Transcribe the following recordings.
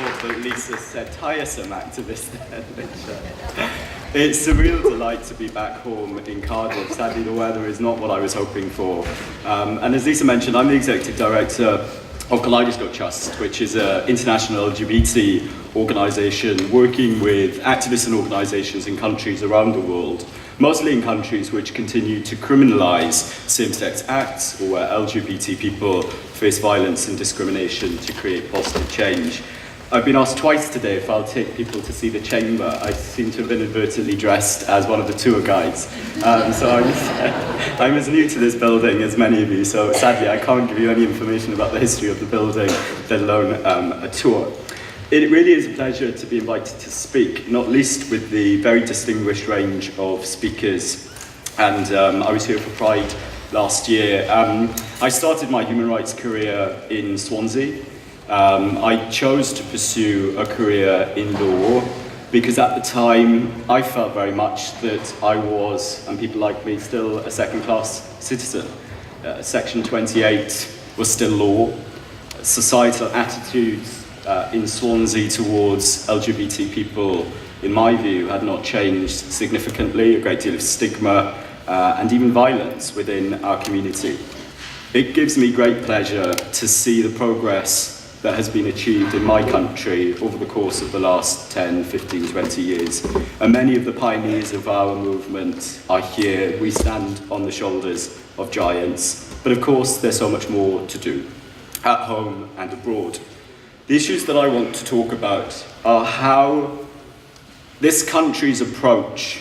thought that Lisa said tiresome activist then. It's a real delight to be back home in Cardiff. Sadly, the weather is not what I was hoping for. And as Lisa mentioned, I'm the Executive Director of Kaleidoscope Trust, which is an international LGBT organisation working with activists and organisations in countries around the world, mostly in countries which continue to criminalise same-sex acts or where LGBT people face violence and discrimination to create positive change. I've been asked twice today if I'll take people to see the chamber. I seem to have been inadvertently dressed as one of the tour guides. So I'm as new to this building as many of you, so sadly I can't give you any information about the history of the building, let alone a tour. It really is a pleasure to be invited to speak, not least with the very distinguished range of speakers. And I was here for Pride last year. I started my human rights career in Swansea. I chose to pursue a career in law because at the time I felt very much that I was, and people like me, still a second-class citizen. Section 28 was still law. Societal attitudes in Swansea towards LGBT people, in my view, had not changed significantly. A great deal of stigma and even violence within our community. It gives me great pleasure to see the progress that has been achieved in my country over the course of the last 10, 15, 20 years. And many of the pioneers of our movement are here. We stand on the shoulders of giants. But of course, there's so much more to do, at home and abroad. The issues that I want to talk about are how this country's approach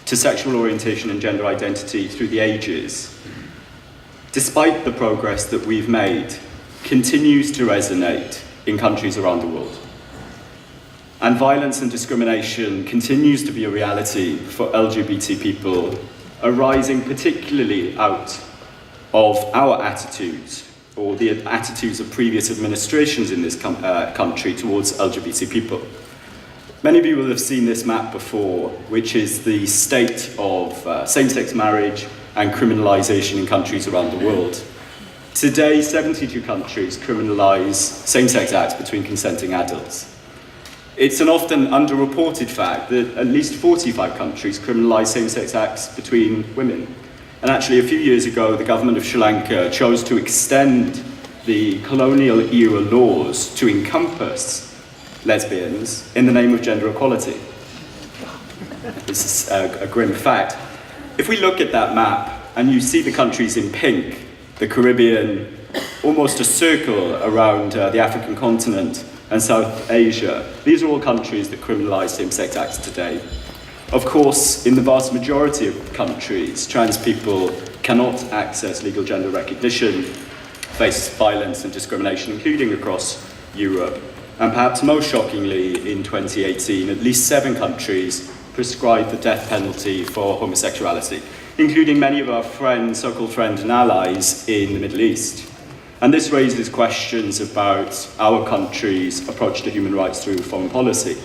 to sexual orientation and gender identity through the ages, despite the progress that we've made, continues to resonate in countries around the world. And violence and discrimination continues to be a reality for LGBT people, arising particularly out of our attitudes, or the attitudes of previous administrations in this country towards LGBT people. Many of you will have seen this map before, which is the state of same-sex marriage and criminalisation in countries around the world. Today, 72 countries criminalise same-sex acts between consenting adults. It's an often underreported fact that at least 45 countries criminalise same-sex acts between women. And actually, a few years ago, the government of Sri Lanka chose to extend the colonial era laws to encompass lesbians in the name of gender equality. This is a grim fact. If we look at that map and you see the countries in pink, the Caribbean, almost a circle around the African continent and South Asia, these are all countries that criminalise same-sex acts today. Of course, in the vast majority of countries, trans people cannot access legal gender recognition, face violence and discrimination, including across Europe. And perhaps most shockingly, in 2018, at least 7 countries prescribed the death penalty for homosexuality, including many of our friends, so-called friends and allies in the Middle East. And this raises questions about our country's approach to human rights through foreign policy,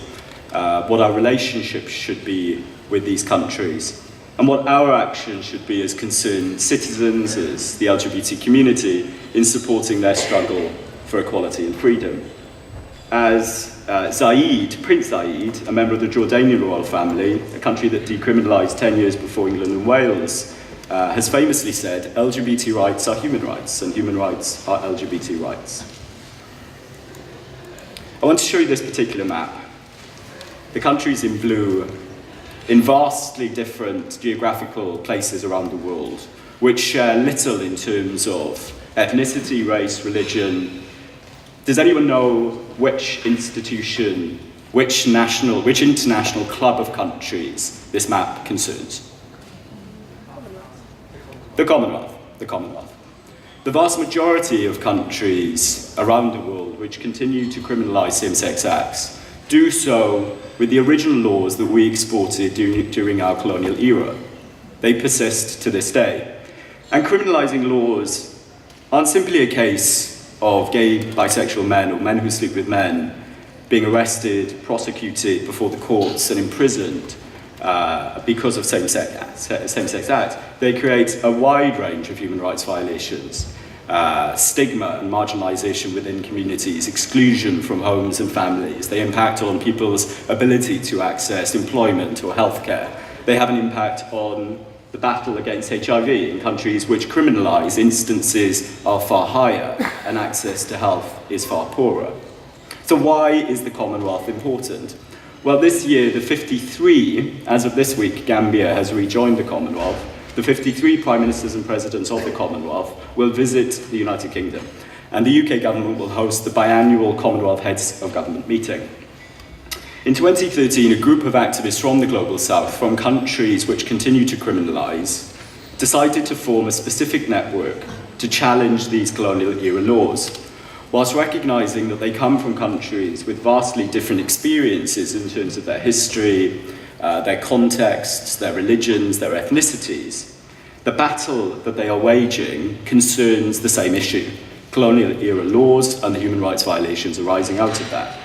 what our relationship should be with these countries, and what our actions should be as concerned citizens, as the LGBT community, in supporting their struggle for equality and freedom. As Prince Zayed, a member of the Jordanian royal family, a country that decriminalised 10 years before England and Wales, has famously said, LGBT rights are human rights, and human rights are LGBT rights. I want to show you this particular map. The countries in blue, in vastly different geographical places around the world, which share little in terms of ethnicity, race, religion. Does anyone know which institution, which international club of countries this map concerns? The Commonwealth. The vast majority of countries around the world which continue to criminalise same-sex acts do so with the original laws that we exported during our colonial era. They persist to this day. And criminalising laws aren't simply a case of gay, bisexual men or men who sleep with men being arrested, prosecuted before the courts and imprisoned because of same-sex acts. They create a wide range of human rights violations. stigma and marginalization within communities, exclusion from homes and families. They impact on people's ability to access employment or healthcare. They have an impact on the battle against HIV in countries which criminalize. Instances are far higher and access to health is far poorer. So why is the Commonwealth important? Well, this year, the 53, as of this week, Gambia has rejoined the Commonwealth. The 53 Prime Ministers and Presidents of the Commonwealth will visit the United Kingdom, and the UK government will host the biannual Commonwealth Heads of Government meeting. In 2013, a group of activists from the Global South, from countries which continue to criminalise, decided to form a specific network to challenge these colonial-era laws, whilst recognising that they come from countries with vastly different experiences in terms of their history, their contexts, their religions, their ethnicities. The battle that they are waging concerns the same issue, colonial-era laws and the human rights violations arising out of that.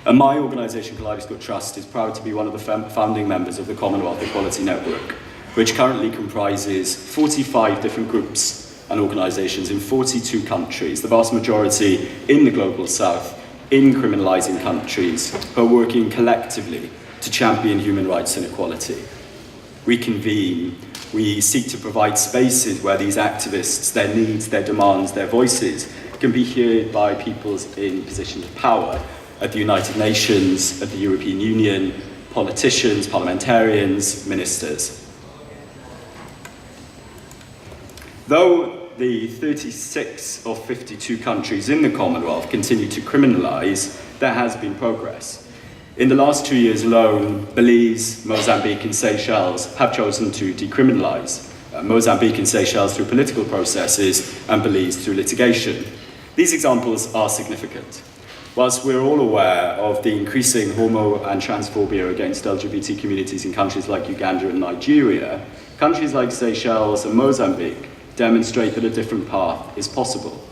And my organisation, Kaleidoscope Trust, is proud to be one of the founding members of the Commonwealth Equality Network, which currently comprises 45 different groups and organisations in 42 countries, the vast majority in the Global South, in criminalising countries, who are working collectively to champion human rights and equality. We convene, we seek to provide spaces where these activists, their needs, their demands, their voices can be heard by peoples in positions of power at the United Nations, at the European Union, politicians, parliamentarians, ministers. Though the 36 of 52 countries in the Commonwealth continue to criminalise, there has been progress. In the last 2 years alone, Belize, Mozambique and Seychelles have chosen to decriminalise. Mozambique and Seychelles through political processes and Belize through litigation. These examples are significant. Whilst we're all aware of the increasing homo and transphobia against LGBT communities in countries like Uganda and Nigeria, countries like Seychelles and Mozambique demonstrate that a different path is possible.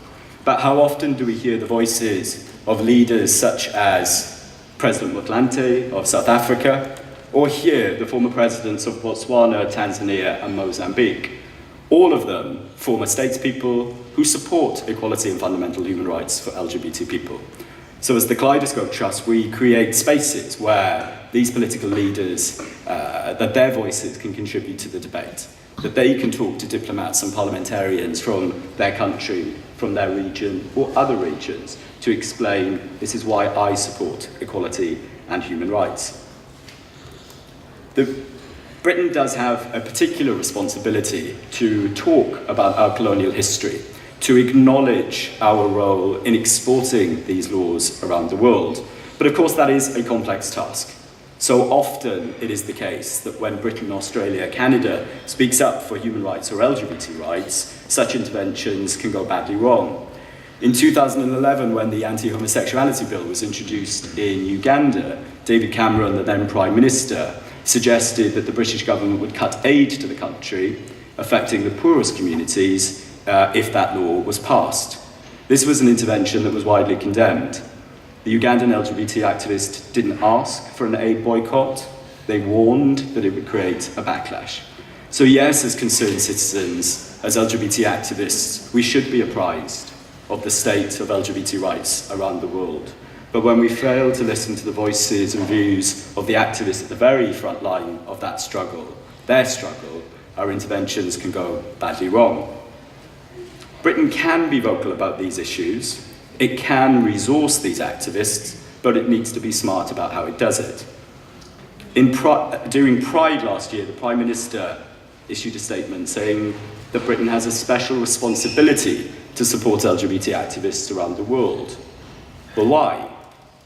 But how often do we hear the voices of leaders such as President Motlanthe of South Africa, or hear the former presidents of Botswana, Tanzania and Mozambique? All of them former statespeople who support equality and fundamental human rights for LGBT people. So as the Kaleidoscope Trust, we create spaces where these political leaders, that their voices can contribute to the debate, that they can talk to diplomats and parliamentarians from their country, from their region or other regions to explain this is why I support equality and human rights. Britain does have a particular responsibility to talk about our colonial history, to acknowledge our role in exporting these laws around the world. But of course that is a complex task. So often it is the case that when Britain, Australia, Canada speaks up for human rights or LGBT rights, such interventions can go badly wrong. In 2011, when the anti-homosexuality bill was introduced in Uganda, David Cameron, the then Prime Minister, suggested that the British government would cut aid to the country, affecting the poorest communities, if that law was passed. This was an intervention that was widely condemned. The Ugandan LGBT activists didn't ask for an aid boycott. They warned that it would create a backlash. So yes, as concerned citizens, as LGBT activists, we should be apprised of the state of LGBT rights around the world. But when we fail to listen to the voices and views of the activists at the very front line of that struggle, their struggle, our interventions can go badly wrong. Britain can be vocal about these issues. It can resource these activists, but it needs to be smart about how it does it. During Pride last year, the Prime Minister issued a statement saying that Britain has a special responsibility to support LGBT activists around the world. Well, why?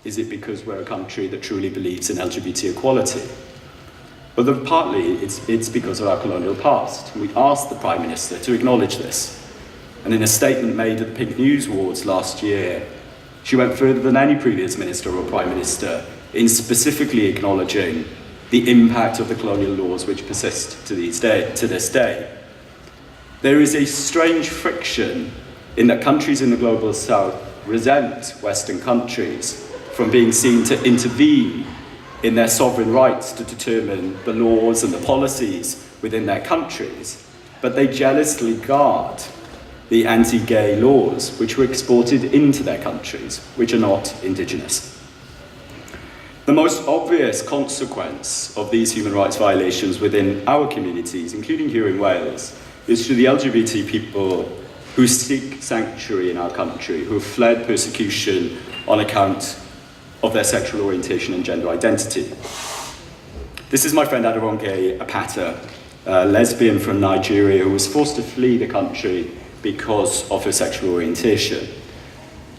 Is it because we're a country that truly believes in LGBT equality? Well, partly it's because of our colonial past. We asked the Prime Minister to acknowledge this. And in a statement made at the Pink News Awards last year, she went further than any previous minister or prime minister in specifically acknowledging the impact of the colonial laws which persist to this day. There is a strange friction in that countries in the Global South resent Western countries from being seen to intervene in their sovereign rights to determine the laws and the policies within their countries, but they jealously guard the anti-gay laws which were exported into their countries, which are not indigenous. The most obvious consequence of these human rights violations within our communities, including here in Wales, is to the LGBT people who seek sanctuary in our country, who have fled persecution on account of their sexual orientation and gender identity. This is my friend Aderonke Apata, a lesbian from Nigeria who was forced to flee the country because of her sexual orientation.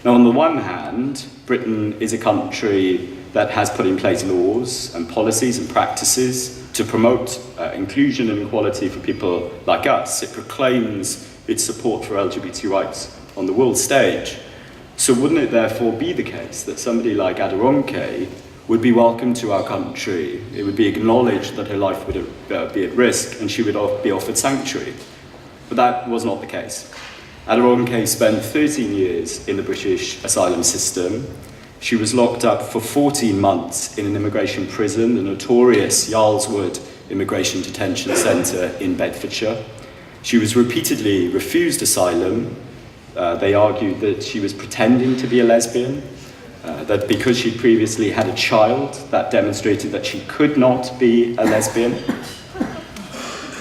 Now, on the one hand, Britain is a country that has put in place laws and policies and practices to promote inclusion and equality for people like us. It proclaims its support for LGBT rights on the world stage. So wouldn't it therefore be the case that somebody like Aderonke would be welcome to our country? It would be acknowledged that her life would be at risk and she would be offered sanctuary. But that was not the case. Aderonke spent 13 years in the British asylum system. She was locked up for 14 months in an immigration prison, the notorious Yarlswood Immigration Detention Centre in Bedfordshire. She was repeatedly refused asylum. They argued that she was pretending to be a lesbian, that because she'd previously had a child, that demonstrated that she could not be a lesbian.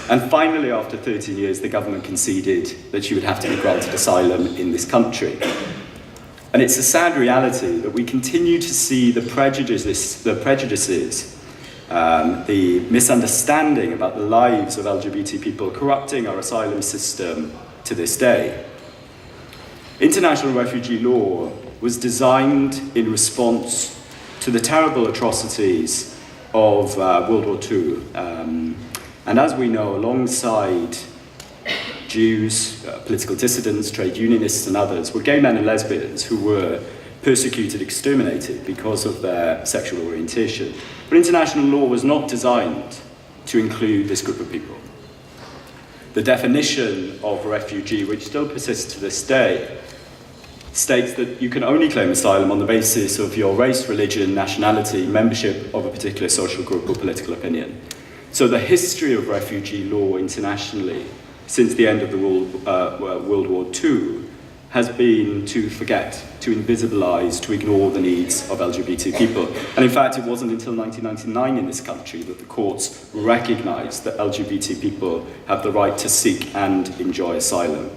And finally, after 13 years, the government conceded that she would have to be granted asylum in this country. And it's a sad reality that we continue to see the prejudices, the misunderstanding about the lives of LGBT people corrupting our asylum system to this day. International refugee law was designed in response to the terrible atrocities of World War II. And as we know, alongside Jews, political dissidents, trade unionists and others, were gay men and lesbians who were persecuted, exterminated because of their sexual orientation. But international law was not designed to include this group of people. The definition of a refugee, which still persists to this day, states that you can only claim asylum on the basis of your race, religion, nationality, membership of a particular social group or political opinion. So the history of refugee law internationally since the end of the World War II has been to forget, to invisibilize, to ignore the needs of LGBT people. And in fact, it wasn't until 1999 in this country that the courts recognized that LGBT people have the right to seek and enjoy asylum.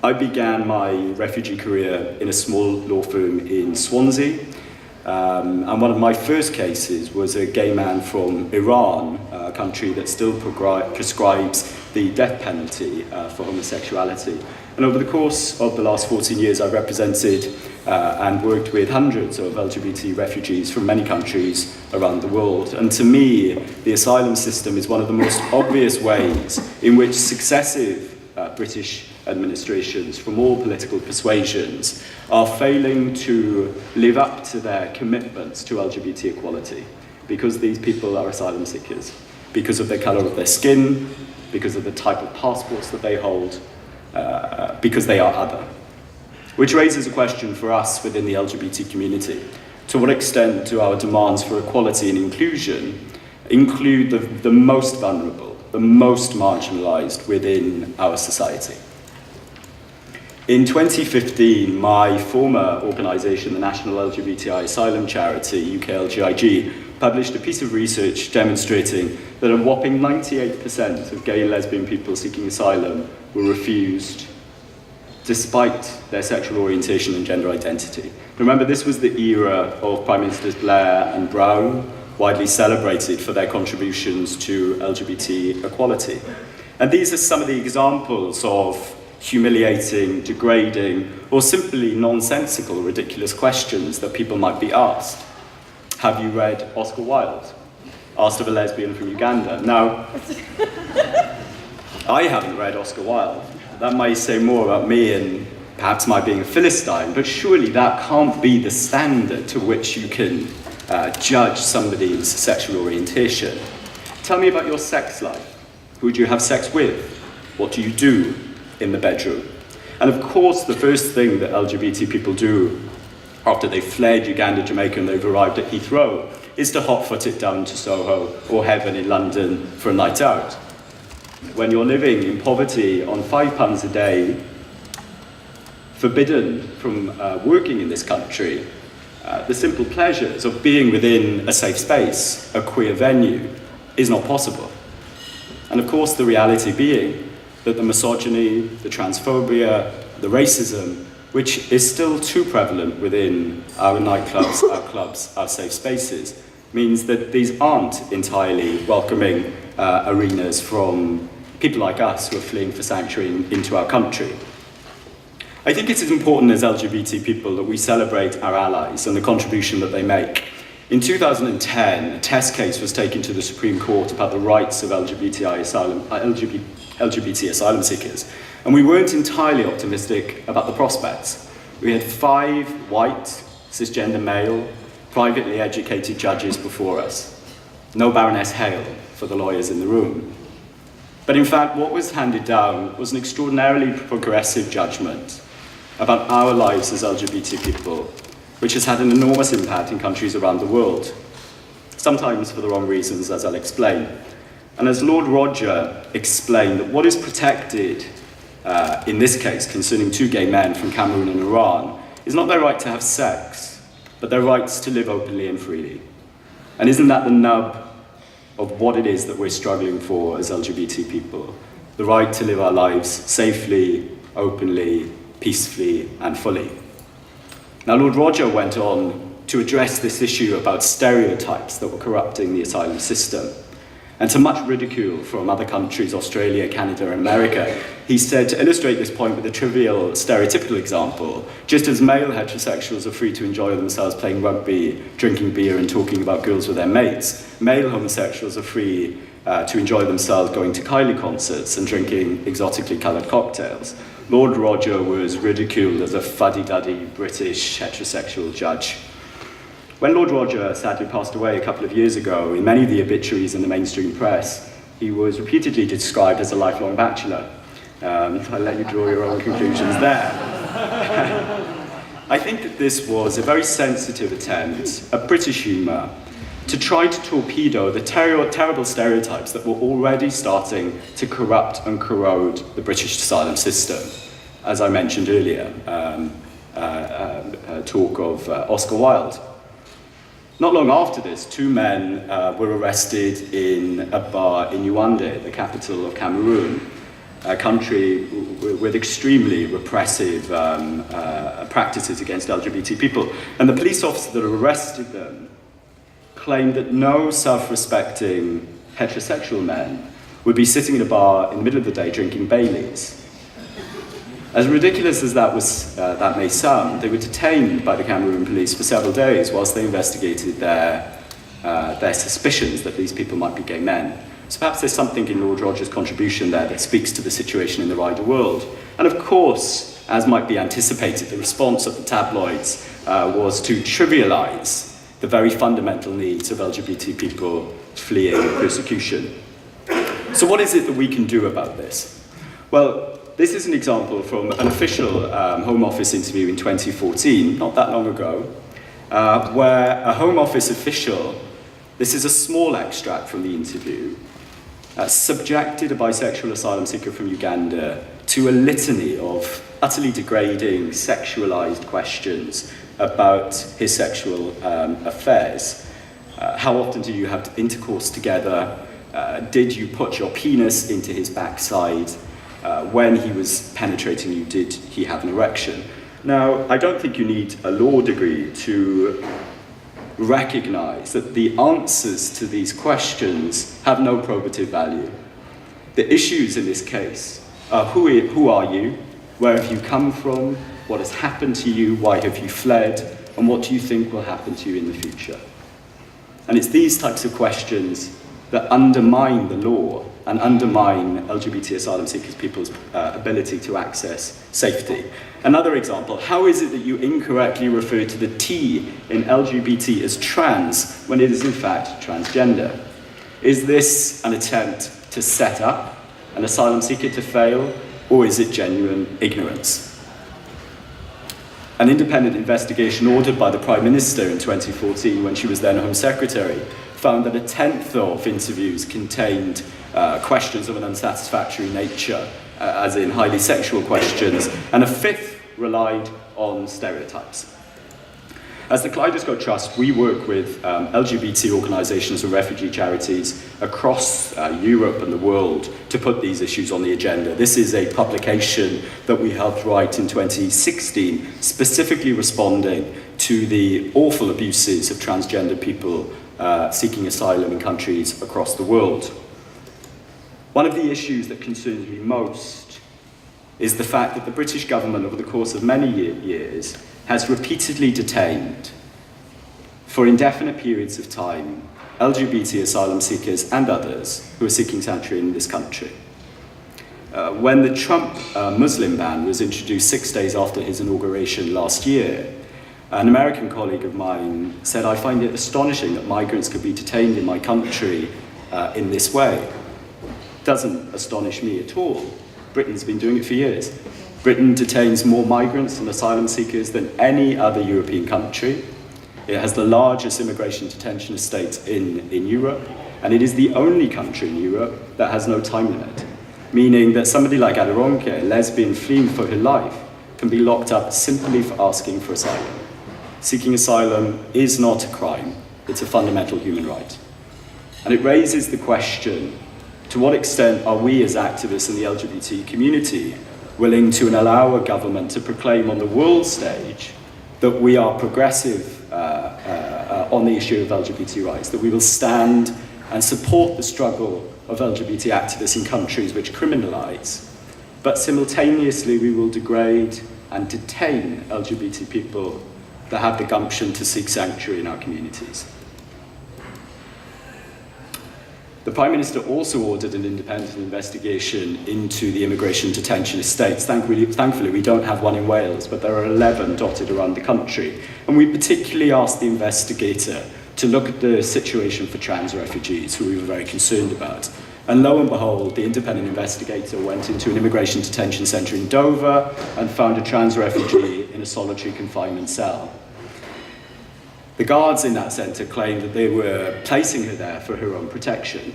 I began my refugee career in a small law firm in Swansea, and one of my first cases was a gay man from Iran, a country that still prescribes the death penalty for homosexuality. And over the course of the last 14 years, I've represented and worked with hundreds of LGBT refugees from many countries around the world. And to me, the asylum system is one of the most obvious ways in which successive British administrations from all political persuasions are failing to live up to their commitments to LGBT equality, because these people are asylum seekers, because of the colour of their skin, because of the type of passports that they hold, because they are other. Which raises a question for us within the LGBT community. To what extent do our demands for equality and inclusion include the most vulnerable, the most marginalised within our society? In 2015, my former organisation, the National LGBTI Asylum Charity, UKLGIG, published a piece of research demonstrating that a whopping 98% of gay and lesbian people seeking asylum were refused despite their sexual orientation and gender identity. Remember, this was the era of Prime Ministers Blair and Brown, widely celebrated for their contributions to LGBT equality. And these are some of the examples of humiliating, degrading, or simply nonsensical, ridiculous questions that people might be asked. Have you read Oscar Wilde? Asked of a lesbian from Uganda. Now, I haven't read Oscar Wilde. That might say more about me and perhaps my being a Philistine, but surely that can't be the standard to which you can judge somebody's sexual orientation. Tell me about your sex life. Who do you have sex with? What do you do in the bedroom? And of course, the first thing that LGBT people do after they've fled Uganda, Jamaica, and they've arrived at Heathrow is to hot-foot it down to Soho or Heaven in London for a night out. When you're living in poverty on £5 a day, forbidden from working in this country, the simple pleasures of being within a safe space, a queer venue, is not possible. And of course, the reality being that the misogyny, the transphobia, the racism, which is still too prevalent within our nightclubs, our clubs, our safe spaces, means that these aren't entirely welcoming arenas from people like us who are fleeing for sanctuary into our country. I think it's as important as LGBT people that we celebrate our allies and the contribution that they make. In 2010, a test case was taken to the Supreme Court about the rights of LGBT asylum seekers, and we weren't entirely optimistic about the prospects. We had 5 white, cisgender male, privately educated judges before us. No Baroness Hale for the lawyers in the room. But in fact, what was handed down was an extraordinarily progressive judgment about our lives as LGBT people, which has had an enormous impact in countries around the world, sometimes for the wrong reasons, as I'll explain. And as Lord Roger explained, that what is protected in this case concerning 2 gay men from Cameroon and Iran is not their right to have sex, but their rights to live openly and freely. And isn't that the nub of what it is that we're struggling for as LGBT people? The right to live our lives safely, openly, peacefully, and fully. Now, Lord Roger went on to address this issue about stereotypes that were corrupting the asylum system. And to much ridicule from other countries, Australia, Canada, and America, he said, to illustrate this point with a trivial, stereotypical example, just as male heterosexuals are free to enjoy themselves playing rugby, drinking beer, and talking about girls with their mates, male homosexuals are free to enjoy themselves going to Kylie concerts and drinking exotically coloured cocktails. Lord Roger was ridiculed as a fuddy-duddy British heterosexual judge. When Lord Roger sadly passed away a couple of years ago, in many of the obituaries in the mainstream press, he was repeatedly described as a lifelong bachelor. I'll let you draw your own conclusions there. I think that this was a very sensitive attempt at British humour to try to torpedo the terrible stereotypes that were already starting to corrupt and corrode the British asylum system. As I mentioned earlier, talk of Oscar Wilde. Not long after this, 2 men were arrested in a bar in Yaoundé, the capital of Cameroon, a country with extremely repressive practices against LGBT people. And the police officer that arrested them claimed that no self-respecting heterosexual men would be sitting in a bar in the middle of the day drinking Baileys. As ridiculous as that may sound, they were detained by the Cameroon police for several days whilst they investigated their suspicions that these people might be gay men. So perhaps there's something in Lord Roger's contribution there that speaks to the situation in the wider world. And of course, as might be anticipated, the response of the tabloids was to trivialise the very fundamental needs of LGBT people fleeing persecution. So what is it that we can do about this? Well, this is an example from an official Home Office interview in 2014, not that long ago, where a Home Office official, this is a small extract from the interview, subjected a bisexual asylum seeker from Uganda to a litany of utterly degrading, sexualized questions about his sexual affairs. How often do you have intercourse together? Did you put your penis into his backside? When he was penetrating you, did he have an erection? Now, I don't think you need a law degree to recognize that the answers to these questions have no probative value. The issues in this case are who are you? Where have you come from? What has happened to you? Why have you fled? And what do you think will happen to you in the future? And it's these types of questions that undermine the law and undermine LGBT asylum seekers' people's ability to access safety. Another example, how is it that you incorrectly refer to the T in LGBT as trans when it is in fact transgender? Is this an attempt to set up an asylum seeker to fail, or is it genuine ignorance? An independent investigation ordered by the Prime Minister in 2014, when she was then Home Secretary, found that 1/10 of interviews contained questions of an unsatisfactory nature, as in highly sexual questions, and 1/5 relied on stereotypes. As the Kaleidoscope Trust, we work with LGBT organisations and refugee charities across Europe and the world to put these issues on the agenda. This is a publication that we helped write in 2016, specifically responding to the awful abuses of transgender people seeking asylum in countries across the world. One of the issues that concerns me most is the fact that the British government, over the course of many years, has repeatedly detained, for indefinite periods of time, LGBT asylum seekers and others who are seeking sanctuary in this country. When the Trump Muslim ban was introduced 6 days after his inauguration last year, an American colleague of mine said, "I find it astonishing that migrants could be detained in my country in this way." Doesn't astonish me at all. Britain's been doing it for years. Britain detains more migrants and asylum seekers than any other European country. It has the largest immigration detention estate in Europe, and it is the only country in Europe that has no time limit, meaning that somebody like Dillane, a lesbian fleeing for her life, can be locked up simply for asking for asylum. Seeking asylum is not a crime, it's a fundamental human right. And it raises the question, to what extent are we as activists in the LGBT community willing to allow a government to proclaim on the world stage that we are progressive on the issue of LGBT rights, that we will stand and support the struggle of LGBT activists in countries which criminalise, but simultaneously we will degrade and detain LGBT people that have the gumption to seek sanctuary in our communities. The Prime Minister also ordered an independent investigation into the immigration detention estates. Thankfully, we don't have one in Wales, but there are 11 dotted around the country. And we particularly asked the investigator to look at the situation for trans refugees, who we were very concerned about. And lo and behold, the independent investigator went into an immigration detention centre in Dover and found a trans refugee in a solitary confinement cell. The guards in that centre claimed that they were placing her there for her own protection.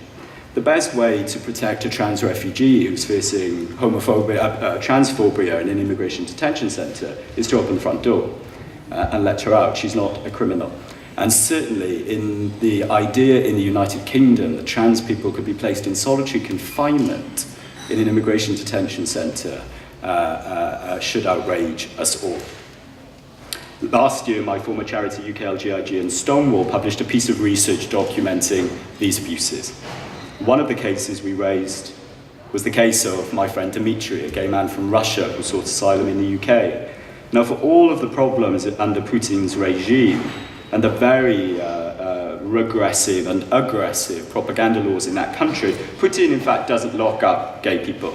The best way to protect a trans refugee who's facing homophobia, transphobia in an immigration detention centre is to open the front door and let her out. She's not a criminal. And certainly in the idea in the United Kingdom that trans people could be placed in solitary confinement in an immigration detention centre should outrage us all. Last year, my former charity UKLGIG and Stonewall published a piece of research documenting these abuses. One of the cases we raised was the case of my friend Dmitry, a gay man from Russia who sought asylum in the UK. Now, for all of the problems under Putin's regime and the very regressive and aggressive propaganda laws in that country, Putin, in fact, doesn't lock up gay people.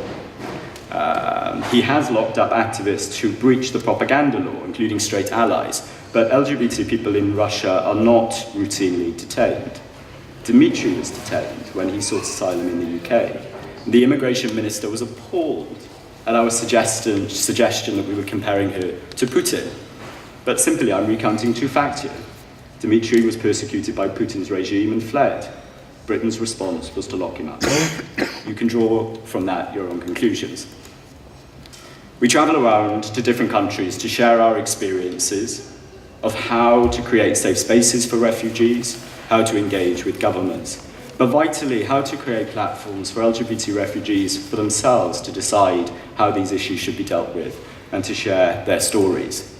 He has locked up activists who breach the propaganda law, including straight allies, but LGBT people in Russia are not routinely detained. Dmitry was detained when he sought asylum in the UK. The immigration minister was appalled at our suggestion that we were comparing her to Putin. But simply, I'm recounting two facts here. Dmitry was persecuted by Putin's regime and fled. Britain's response was to lock him up. You can draw from that your own conclusions. We travel around to different countries to share our experiences of how to create safe spaces for refugees, how to engage with governments, but vitally, how to create platforms for LGBT refugees for themselves to decide how these issues should be dealt with and to share their stories.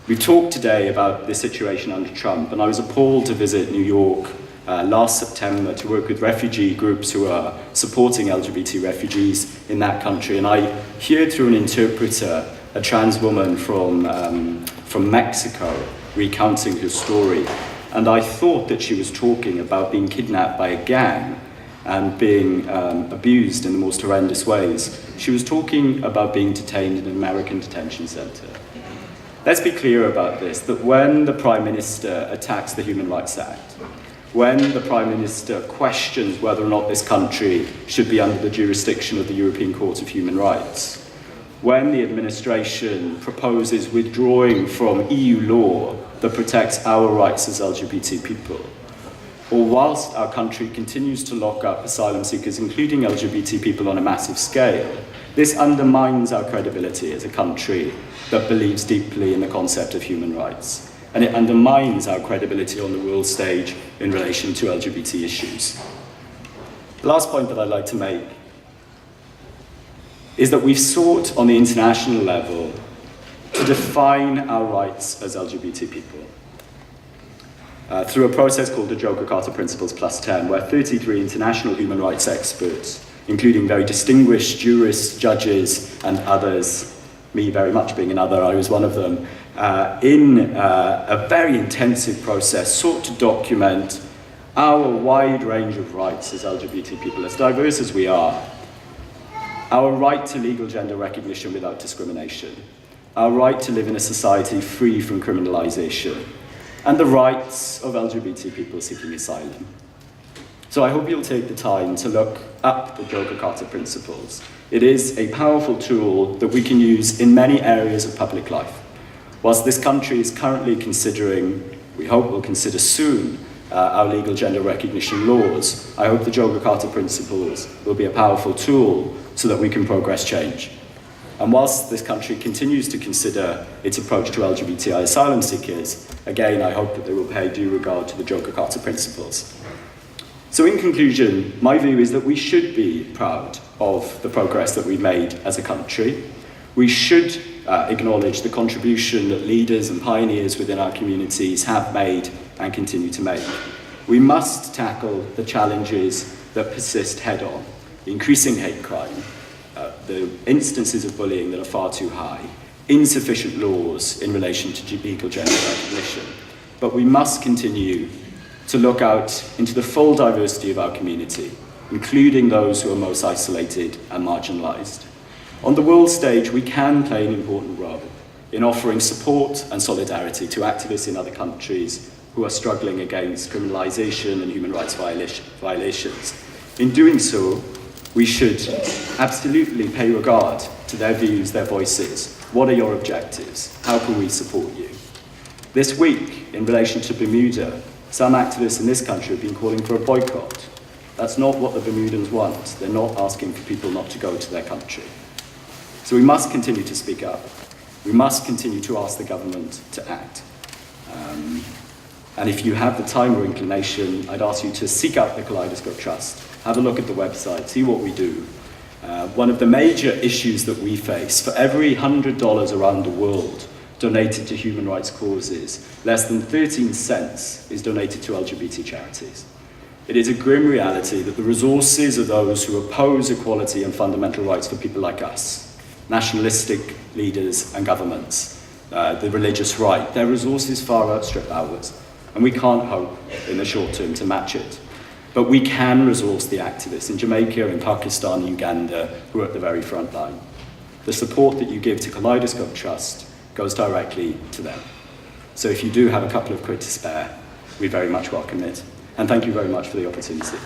We've talked today about the situation under Trump, and I was appalled to visit New York last September to work with refugee groups who are supporting LGBT refugees in that country. And I heard through an interpreter a trans woman from Mexico recounting her story. And I thought that she was talking about being kidnapped by a gang and being abused in the most horrendous ways. She was talking about being detained in an American detention center. Let's be clear about this, that when the Prime Minister attacks the Human Rights Act, when the Prime Minister questions whether or not this country should be under the jurisdiction of the European Court of Human Rights, when the administration proposes withdrawing from EU law that protects our rights as LGBT people, or whilst our country continues to lock up asylum seekers, including LGBT people on a massive scale, This undermines our credibility as a country that believes deeply in the concept of human rights. And it undermines our credibility on the world stage in relation to LGBT issues. The last point that I'd like to make is that we've sought on the international level to define our rights as LGBT people through a process called the Joker Carter Principles Plus 10, where 33 international human rights experts, including very distinguished jurists, judges, and others, me very much being another, I was one of them, in a very intensive process, sought to document our wide range of rights as LGBT people, as diverse as we are. Our right to legal gender recognition without discrimination, our right to live in a society free from criminalization, and the rights of LGBT people seeking asylum. So I hope you'll take the time to look up the Joker Carter Principles. It is a powerful tool that we can use in many areas of public life. Whilst this country is currently considering, we hope will consider soon, our legal gender recognition laws, I hope the Joker Carter Principles will be a powerful tool so that we can progress change. And whilst this country continues to consider its approach to LGBTI asylum seekers, again, I hope that they will pay due regard to the Joker Carter Principles. So in conclusion, my view is that we should be proud of the progress that we've made as a country. We should acknowledge the contribution that leaders and pioneers within our communities have made and continue to make. We must tackle the challenges that persist head-on, the increasing hate crime, the instances of bullying that are far too high, insufficient laws in relation to legal gender recognition. But we must continue to look out into the full diversity of our community, including those who are most isolated and marginalised. On the world stage, we can play an important role in offering support and solidarity to activists in other countries who are struggling against criminalisation and human rights violations. In doing so, we should absolutely pay regard to their views, their voices. What are your objectives? How can we support you? This week, in relation to Bermuda, some activists in this country have been calling for a boycott. That's not what the Bermudans want. They're not asking for people not to go to their country. So we must continue to speak up. We must continue to ask the government to act. And if you have the time or inclination, I'd ask you to seek out the Kaleidoscope Trust. Have a look at the website, see what we do. One of the major issues that we face, for every $100 around the world donated to human rights causes, less than 13 cents is donated to LGBT charities. It is a grim reality that the resources of those who oppose equality and fundamental rights for people like us, nationalistic leaders and governments, the religious right, their resources far outstrip ours. And we can't hope in the short term to match it. But we can resource the activists in Jamaica, in Pakistan, Uganda, who are at the very front line. The support that you give to Kaleidoscope Trust goes directly to them. So if you do have a couple of quid to spare, we very much welcome it. And thank you very much for the opportunity.